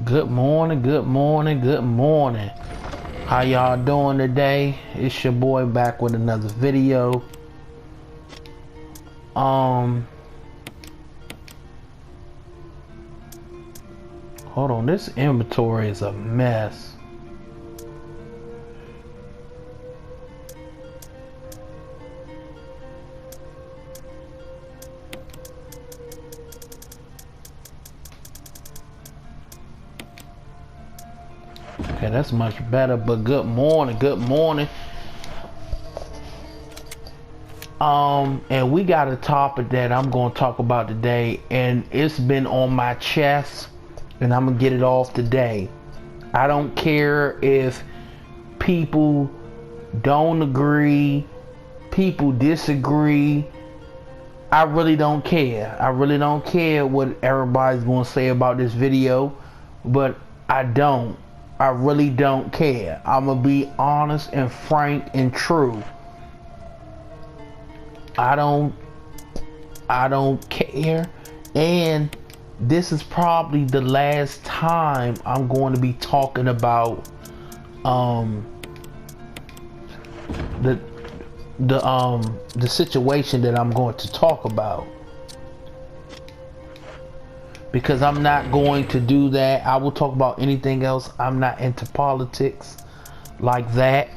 Good morning, good morning, good morning. How y'all doing today? It's your boy back with another video. Hold on, this inventory is a mess. Okay, that's much better, but good morning, good morning. And we got a topic that I'm going to talk about today, and it's been on my chest, and I'm going to get it off today. I don't care if people don't agree, people disagree. I really don't care. I really don't care what everybody's going to say about this video, but I don't. I really don't care. I'm going to be honest and frank and true. I don't care, and this is probably the last time I'm going to be talking about the situation that I'm going to talk about, because I'm not going to do that. I will talk about anything else. I'm not into politics like that.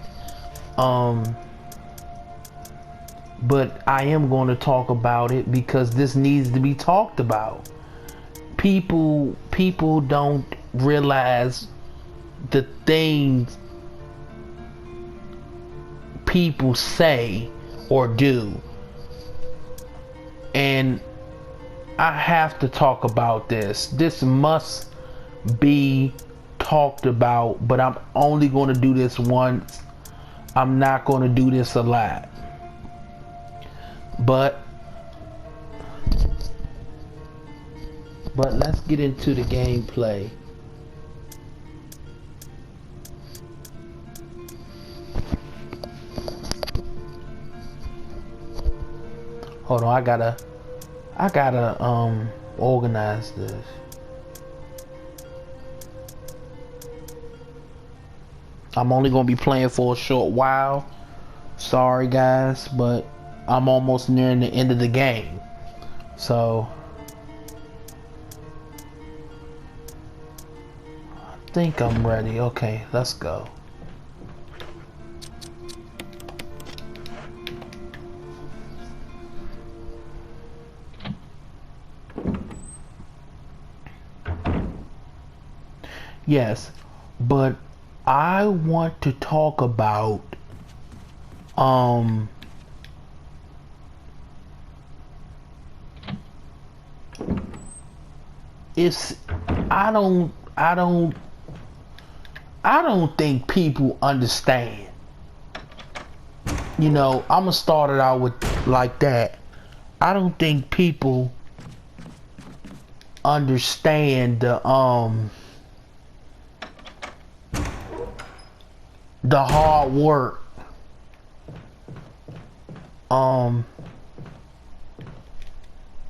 But I am going to talk about it because this needs to be talked about. People don't realize the things people say or do. And I have to talk about this. This must be talked about, but I'm only going to do this once. I'm not going to do this a lot. But let's get into the gameplay. Hold on, I gotta organize this. I'm only gonna be playing for a short while. Sorry guys, but I'm almost nearing the end of the game. So I think I'm ready. Okay, let's go. Yes, but I want to talk about it's I don't think people understand. You know, I'm gonna start it out with like that. I don't think people understand the hard work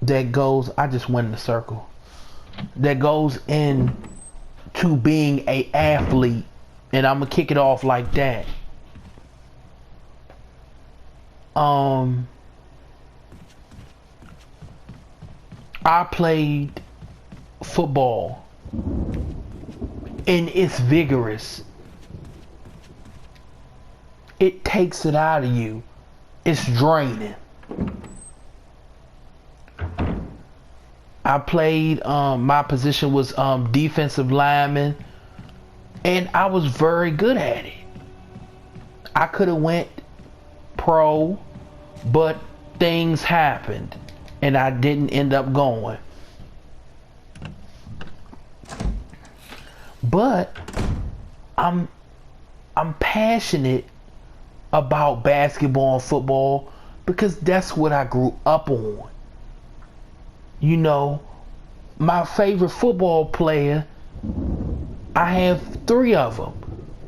that goes, I just went in a circle, that goes in to being a athlete. And I'm gonna kick it off like that. I played football, and it's vigorous. It takes it out of you. It's draining. I played, my position was defensive lineman, and I was very good at it. I could have went pro, but things happened and I didn't end up going. But I'm passionate about basketball and football because that's what I grew up on. You know, my favorite football player, I have 3 of them.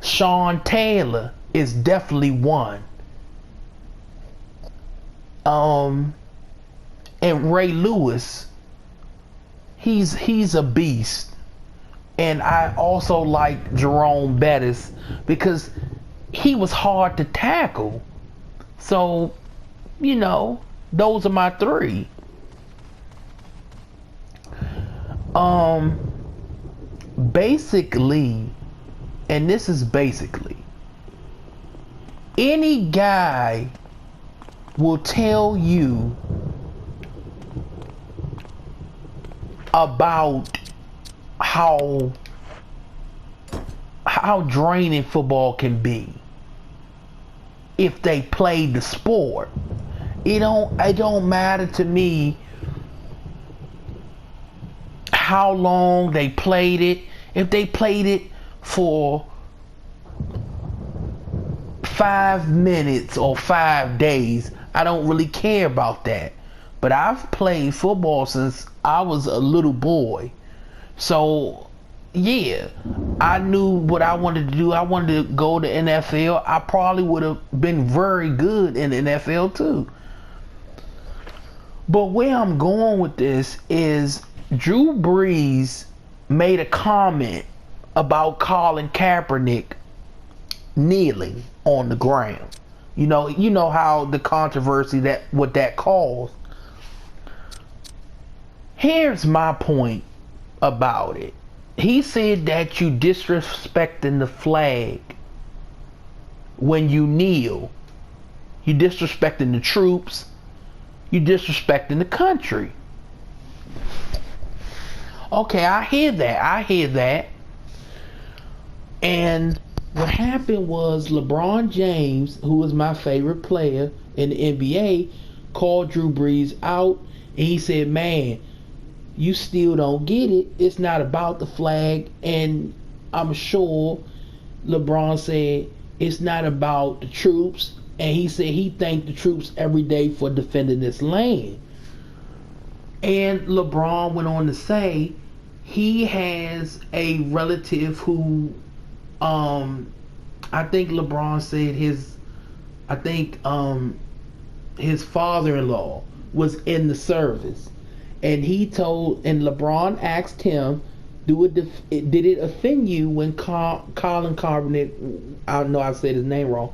Sean Taylor is definitely one. And Ray Lewis, he's a beast. And I also like Jerome Bettis because he was hard to tackle. So, those are my three. Basically, and this is basically, any guy will tell you about how draining football can be if they play the sport. It don't matter to me how long they played it. If they played it for 5 minutes or 5 days, I don't really care about that. But I've played football since I was a little boy. So, yeah, I knew what I wanted to do. I wanted to go to NFL. I probably would have been very good in the NFL too. But where I'm going with this is Drew Brees made a comment about Colin Kaepernick kneeling on the ground. You know how the controversy what that caused. Here's my point about it. He said that you disrespecting the flag when you kneel. You disrespecting the troops. You disrespecting the country. Okay, I hear that. And what happened was LeBron James, who was my favorite player in the NBA, called Drew Brees out, and he said, man, you still don't get it. It's not about the flag. And I'm sure LeBron said it's not about the troops. And he said he thanked the troops every day for defending this land. And LeBron went on to say he has a relative who, I think LeBron said his father-in-law was in the service. And LeBron asked him, did it offend you when Colin Kaepernick, I know I said his name wrong,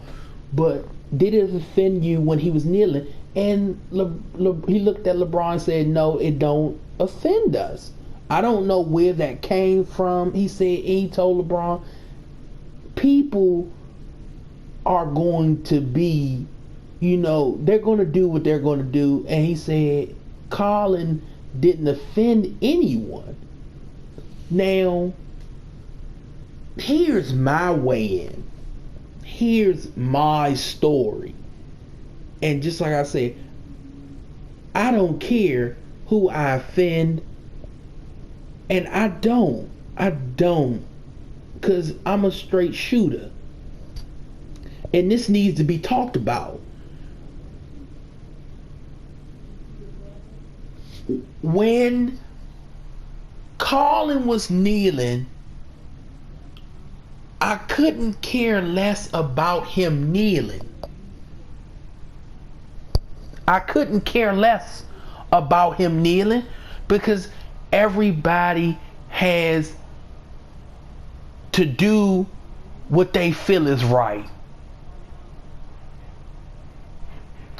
but did it offend you when he was kneeling? And he looked at LeBron and said, no, it don't offend us. I don't know where that came from. He told LeBron, people are going to be, they're going to do what they're going to do. And he said, Colin didn't offend anyone. Now, here's my way in. Here's my story. And just like I said, I don't care who I offend. And I don't. Because I'm a straight shooter. And this needs to be talked about. When Colin was kneeling, I couldn't care less about him kneeling. I couldn't care less about him kneeling because everybody has to do what they feel is right.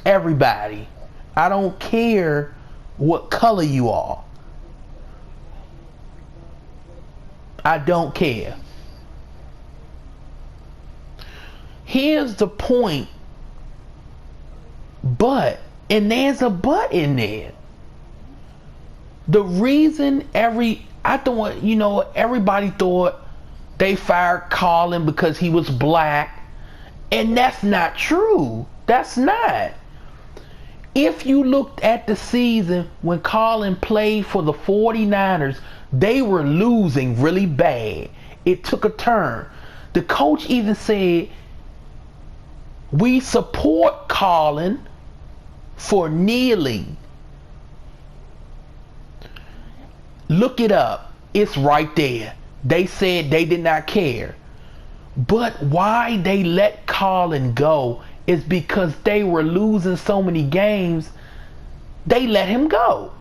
Everybody. I don't care what color you are. I don't care. Here's the point. And there's a but in there. The reason everybody thought they fired Colin because he was black. And that's not true. That's not. If you looked at the season when Colin played for the 49ers, they were losing really bad. It took a turn. The coach even said, we support Colin for kneeling. Look it up. It's right there. They said they did not care. But why they let Colin go is because they were losing so many games, they let him go.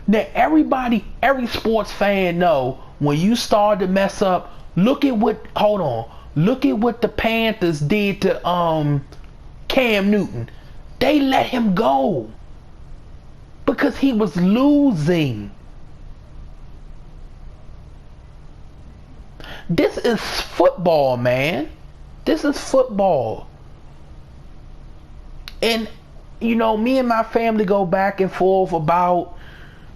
Now every sports fan know when you start to mess up, look at what, hold on, look at what the Panthers did to Cam Newton. They let him go because he was losing. This is football, man. This is football. And you know, me and my family go back and forth about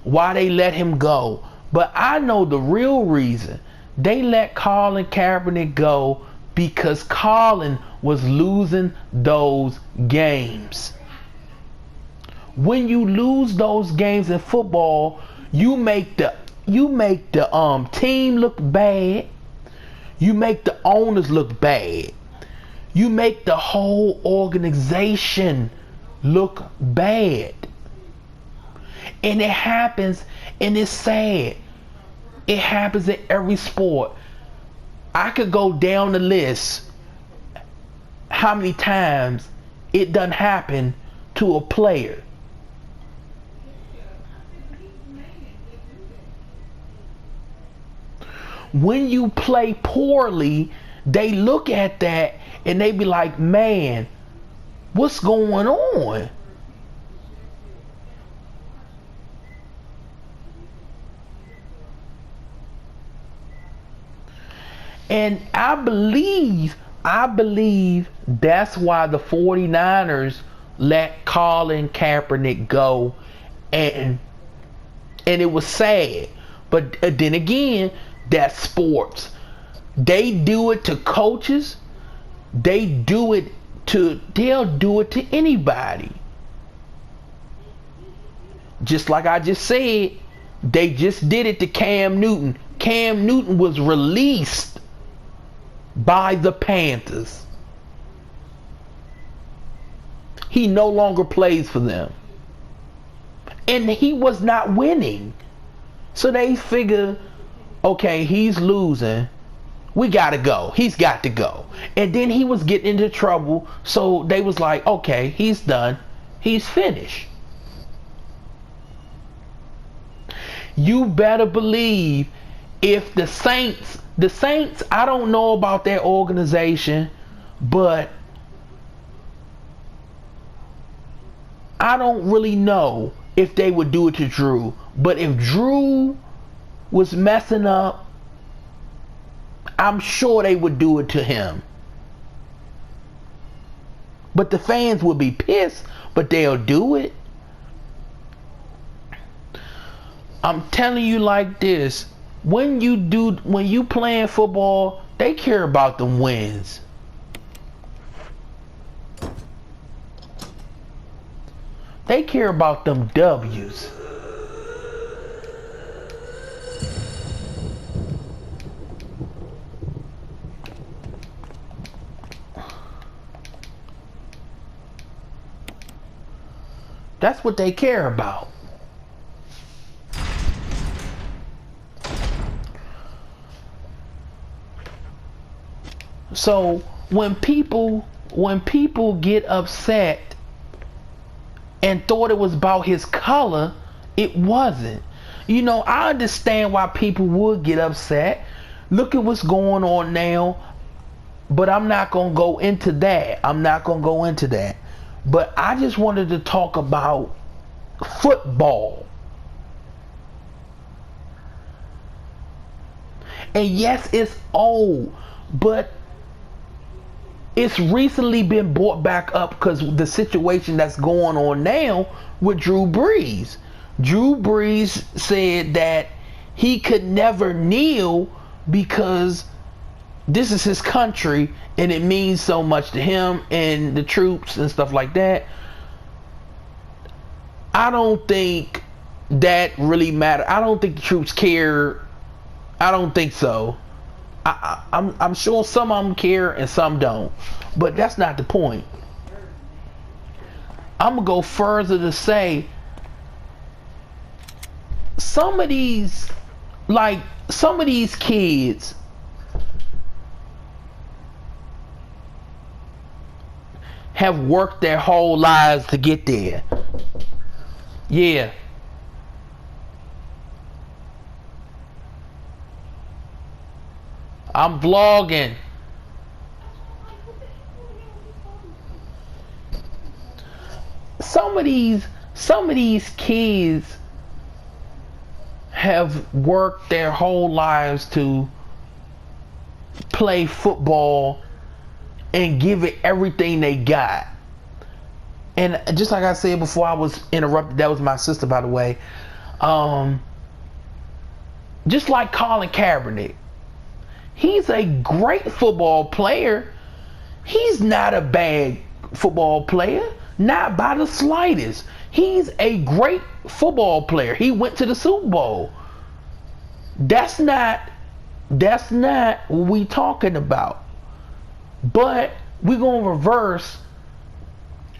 why they let him go. But I know the real reason. They let Colin Kaepernick go because Colin was losing those games. When you lose those games in football, you make the team look bad. You make the owners look bad. You make the whole organization look bad. And it happens, and it's sad. It happens in every sport. I could go down the list how many times it done happened to a player. When you play poorly, they look at that and they be like, man, what's going on? And I believe that's why the 49ers let Colin Kaepernick go, and it was sad. But then again, that's sports. They do it to coaches. They'll do it to anybody. Just like I just said, they just did it to Cam Newton. Cam Newton was released by the Panthers. He no longer plays for them. And he was not winning. So they figure, okay, he's losing. We gotta go. He's got to go. And then he was getting into trouble. So they was like, okay, he's done. He's finished. You better believe if the Saints, I don't know about their organization, but I don't really know if they would do it to Drew. But if Drew was messing up, I'm sure they would do it to him. But the fans would be pissed, but they'll do it. I'm telling you like this. When you playing football, they care about them wins. They care about them W's. That's what they care about. So when people get upset and thought it was about his color, it wasn't. You know, I understand why people would get upset. Look at what's going on now. But I'm not going to go into that. But I just wanted to talk about football. And yes, it's old, but it's recently been brought back up because the situation that's going on now with Drew Brees. Drew Brees said that he could never kneel because this is his country and it means so much to him and the troops and stuff like that. I don't think that really matters. I don't think the troops care. I don't think so. I'm sure some of them care and some don't, but that's not the point. I'm gonna go further to say some of these kids have worked their whole lives to get there. Yeah. I'm vlogging. Some of these kids have worked their whole lives to play football and give it everything they got. And just like I said before I was interrupted, that was my sister, by the way. Just like Colin Kaepernick, he's a great football player. He's not a bad football player, not by the slightest. He's a great football player. He went to the Super Bowl. That's not what we talking about. But we're gonna reverse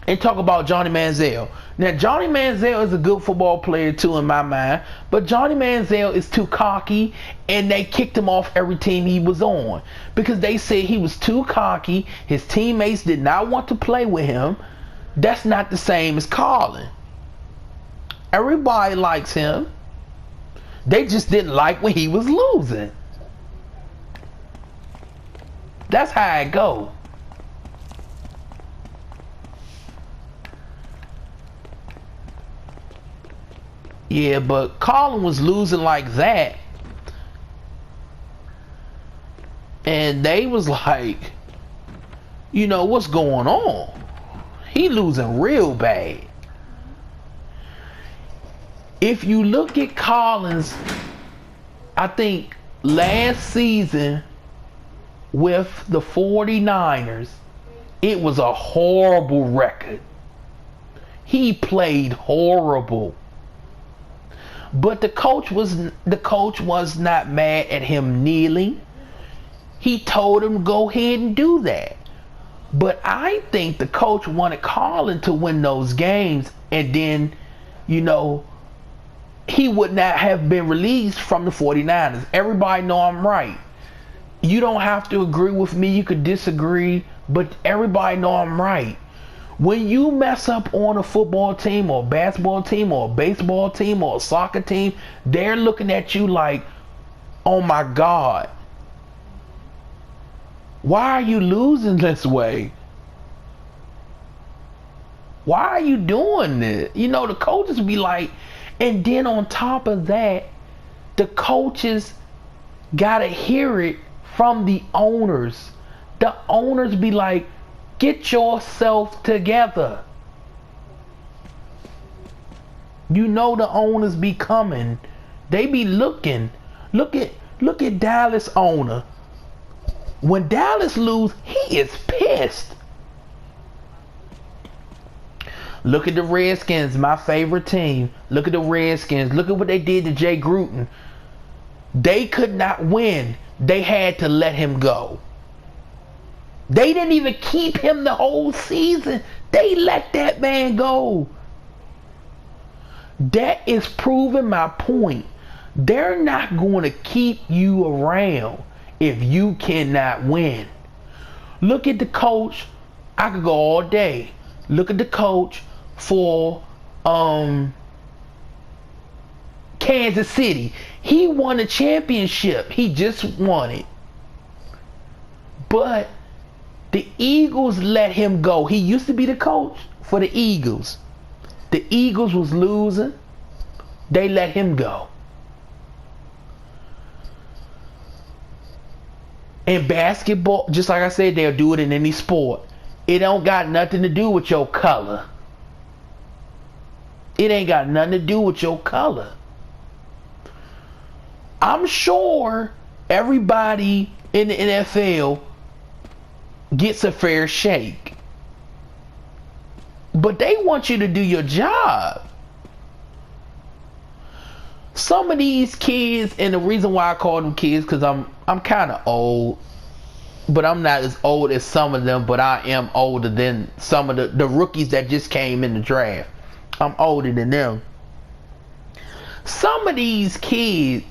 and talk about Johnny Manziel. Now, Johnny Manziel is a good football player too in my mind, but Johnny Manziel is too cocky, and they kicked him off every team he was on because they said he was too cocky. His teammates did not want to play with him. That's not the same as Colin. Everybody likes him. They just didn't like when he was losing. That's how it go. Yeah, but Colin was losing like that, and they was like, you know, what's going on? He losing real bad. If you look at Colin's, I think last season with the 49ers, it was a horrible record. He played horrible. But the coach was not mad at him kneeling. He told him to go ahead and do that. But I think the coach wanted Colin to win those games, and then, you know, he would not have been released from the 49ers. Everybody know I'm right. You don't have to agree with me. You could disagree, but everybody know I'm right. When you mess up on a football team or a basketball team or a baseball team or a soccer team, they're looking at you like, oh my God, why are you losing this way? Why are you doing this? You know, the coaches be like, and then on top of that, the coaches gotta hear it from the owners. The owners be like, get yourself together. You know the owners be coming. They be looking. Look at Dallas owner. When Dallas lose, he is pissed. Look at the Redskins, my favorite team. Look at the Redskins. Look at what they did to Jay Gruden. They could not win. They had to let him go. They didn't even keep him the whole season. They let that man go. That is proving my point. They're not going to keep you around if you cannot win. Look at the coach. I could go all day. Look at the coach for Kansas City. He won a championship. He just won it. But the Eagles let him go. He used to be the coach for the Eagles. The Eagles was losing. They let him go. In basketball, just like I said, they'll do it in any sport. It don't got nothing to do with your color. It ain't got nothing to do with your color. I'm sure everybody in the NFL gets a fair shake. But they want you to do your job. Some of these kids, and the reason why I call them kids, because I'm kind of old, but I'm not as old as some of them, but I am older than some of the rookies that just came in the draft. I'm older than them. Some of these kids,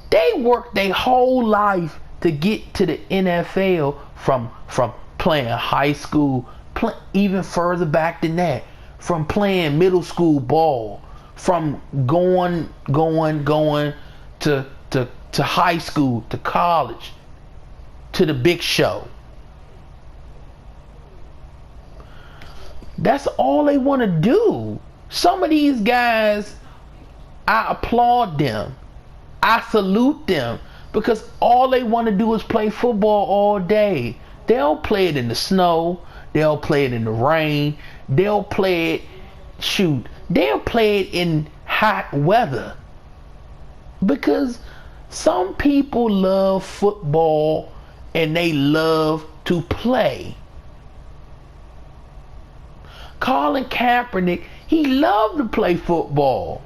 they work their whole life to get to the NFL from playing high school, even further back than that, from playing middle school ball, from going to to high school, to college, to the big show. That's all they want to do. Some of these guys, I applaud them. I salute them because all they want to do is play football all day. They'll play it in the snow. They'll play it in the rain. They'll play it, they'll play it in hot weather. Because some people love football and they love to play. Colin Kaepernick, he loved to play football.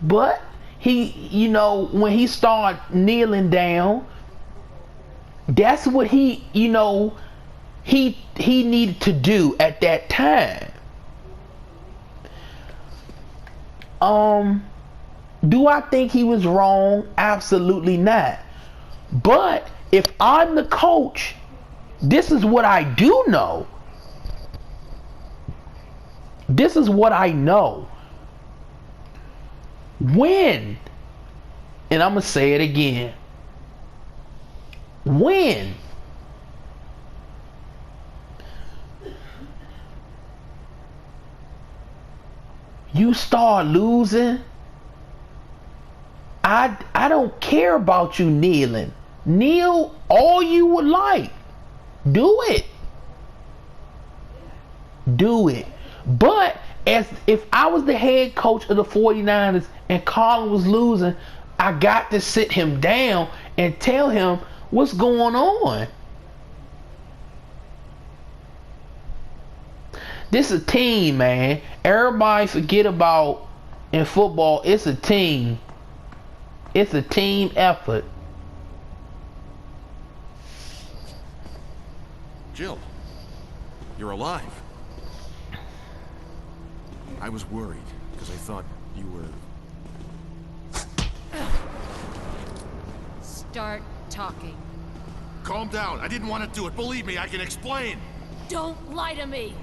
But he, when he started kneeling down, that's what he needed to do at that time. Do I think he was wrong? Absolutely not. But if I'm the coach, this is what I do know. This is what I know. When, and I'm going to say it again, when you start losing, I don't care about you kneeling. Kneel all you would like. Do it. Do it. But as if I was the head coach of the 49ers and Colin was losing, I got to sit him down and tell him what's going on. This is a team, man. Everybody forget about in football, it's a team. It's a team effort. Jill, you're alive. I was worried because I thought you were... Start talking. Calm down. I didn't want to do it. Believe me, I can explain. Don't lie to me.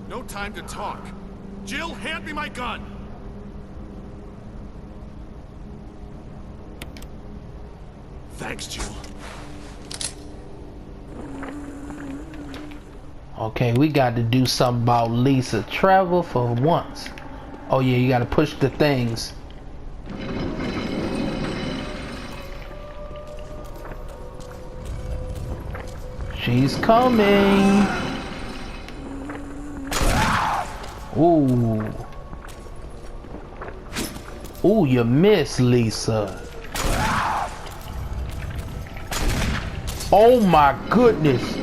No time to talk. Jill, hand me my gun. Thanks, Jill. Okay, we got to do something about Lisa Trevor for once. Oh yeah, you got to push the things. She's coming. Ooh. Ooh, you missed, Lisa. Oh my goodness.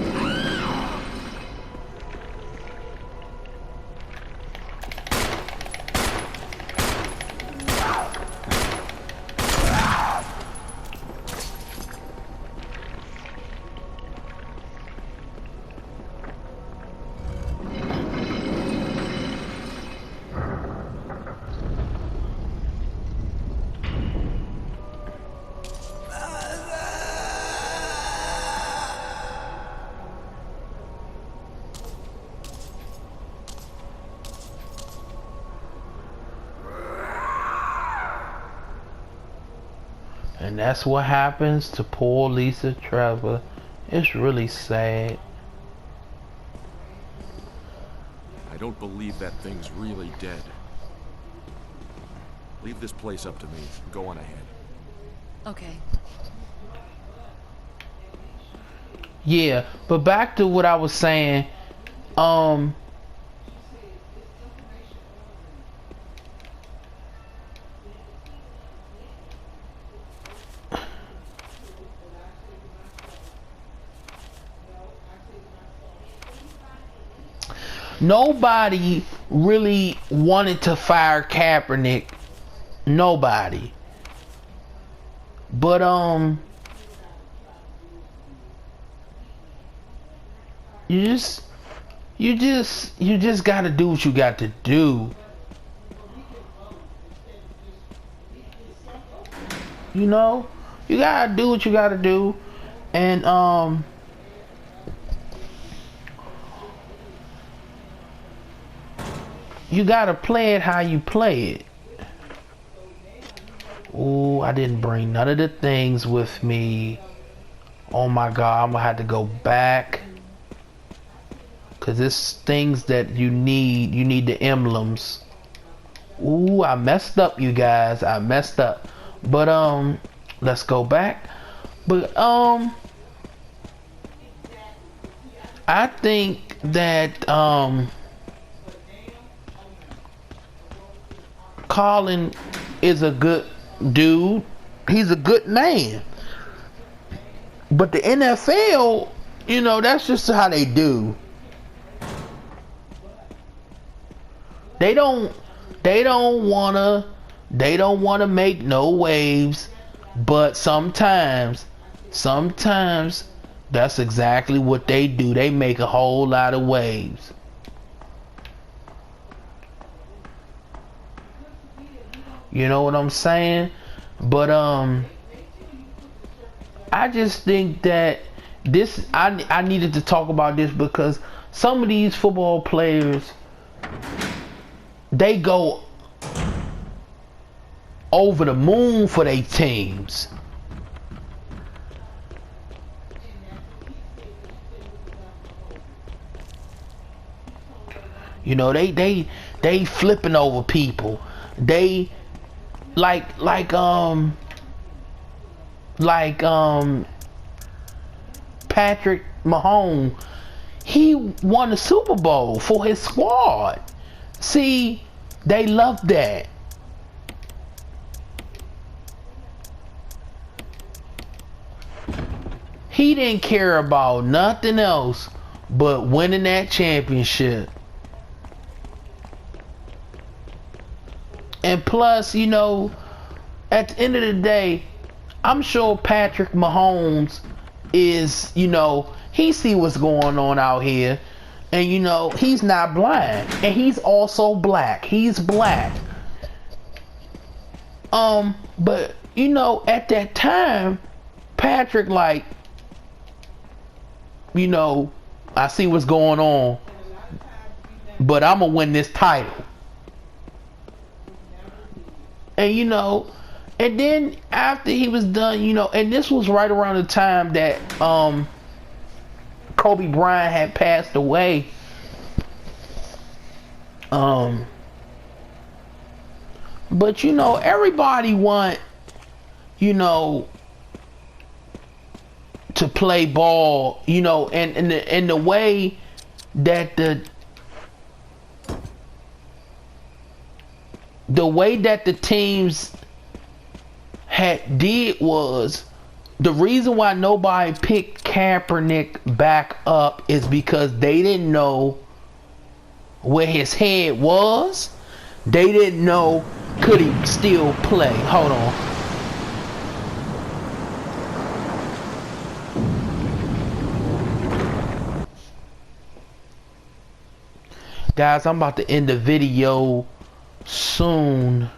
And that's what happens to poor Lisa Trevor. It's really sad. I don't believe that thing's really dead. Leave this place up to me. Go on ahead. Okay. Yeah, but back to what I was saying. Nobody really wanted to fire Kaepernick. Nobody. But you just you just gotta do what you got to do. You know, you gotta do what you gotta do, and you gotta play it how you play it. Ooh, I didn't bring none of the things with me. Oh my God, I'm gonna have to go back. Cause it's things that you need. You need the emblems. Ooh, I messed up, you guys. I messed up. But let's go back. But I think that Colin is a good dude. He's a good man. But the NFL, you know, that's just how they do. They don't wanna make no waves, but sometimes that's exactly what they do. They make a whole lot of waves. You know what I'm saying? But I just think that this, I needed to talk about this because some of these football players, they go over the moon for their teams. You know, they flipping over people. They like Patrick Mahomes, he won the Super Bowl for his squad. See, they love that. He didn't care about nothing else but winning that championship. And plus, you know, at the end of the day, I'm sure Patrick Mahomes is, you know, he see what's going on out here. And, you know, he's not blind. And he's also black. He's black. But, you know, at that time, Patrick, like, you know, I see what's going on, but I'm going to win this title. And, you know, and then after he was done, you know, and this was right around the time that Kobe Bryant had passed away. But, you know, everybody want, you know, to play ball, you know, and the way that the way that the teams did was, the reason why nobody picked Kaepernick back up is because they didn't know where his head was. They didn't know, could he still play? Hold on. Guys, I'm about to end the video soon.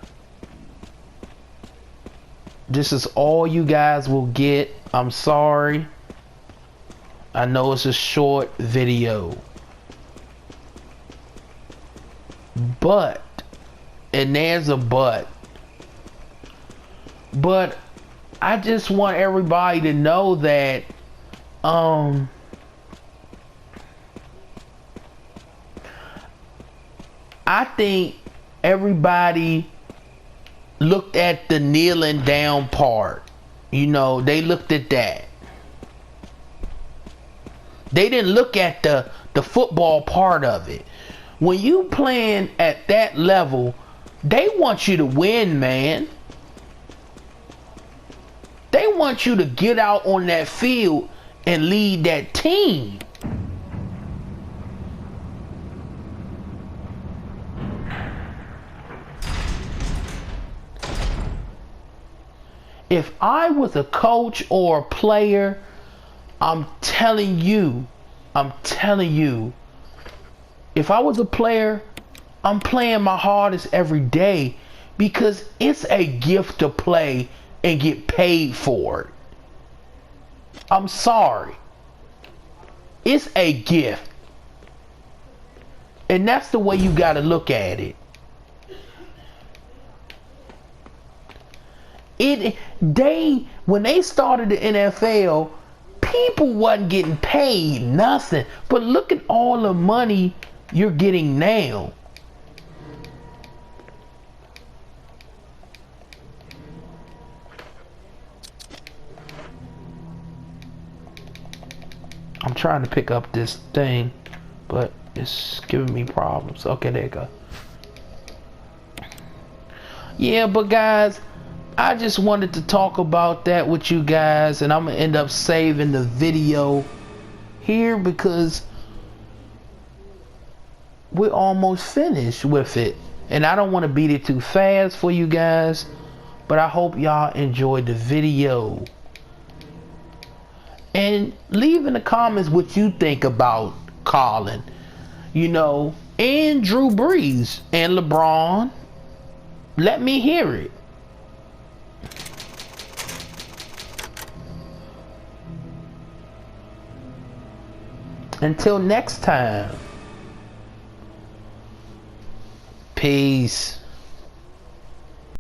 This is all you guys will get. I'm sorry. I know it's a short video. But, and there's a but. But I just want everybody to know that I think everybody looked at the kneeling down part. You know, they looked at that. They didn't look at the football part of it. When you playing at that level, they want you to win, man. They want you to get out on that field and lead that team. If I was a coach or a player, I'm telling you, If I was a player, I'm playing my hardest every day because it's a gift to play and get paid for it. I'm sorry. It's a gift. And that's the way you gotta look at it. When they started the NFL, people wasn't getting paid nothing. But look at all the money you're getting now. I'm trying to pick up this thing, but it's giving me problems. Okay, there you go. Yeah, but guys, I just wanted to talk about that with you guys, and I'm gonna end up saving the video here because we're almost finished with it, and I don't want to beat it too fast for you guys, but I hope y'all enjoyed the video. And leave in the comments what you think about Colin, you know, and Drew Brees and LeBron. Let me hear it. Until next time. Peace.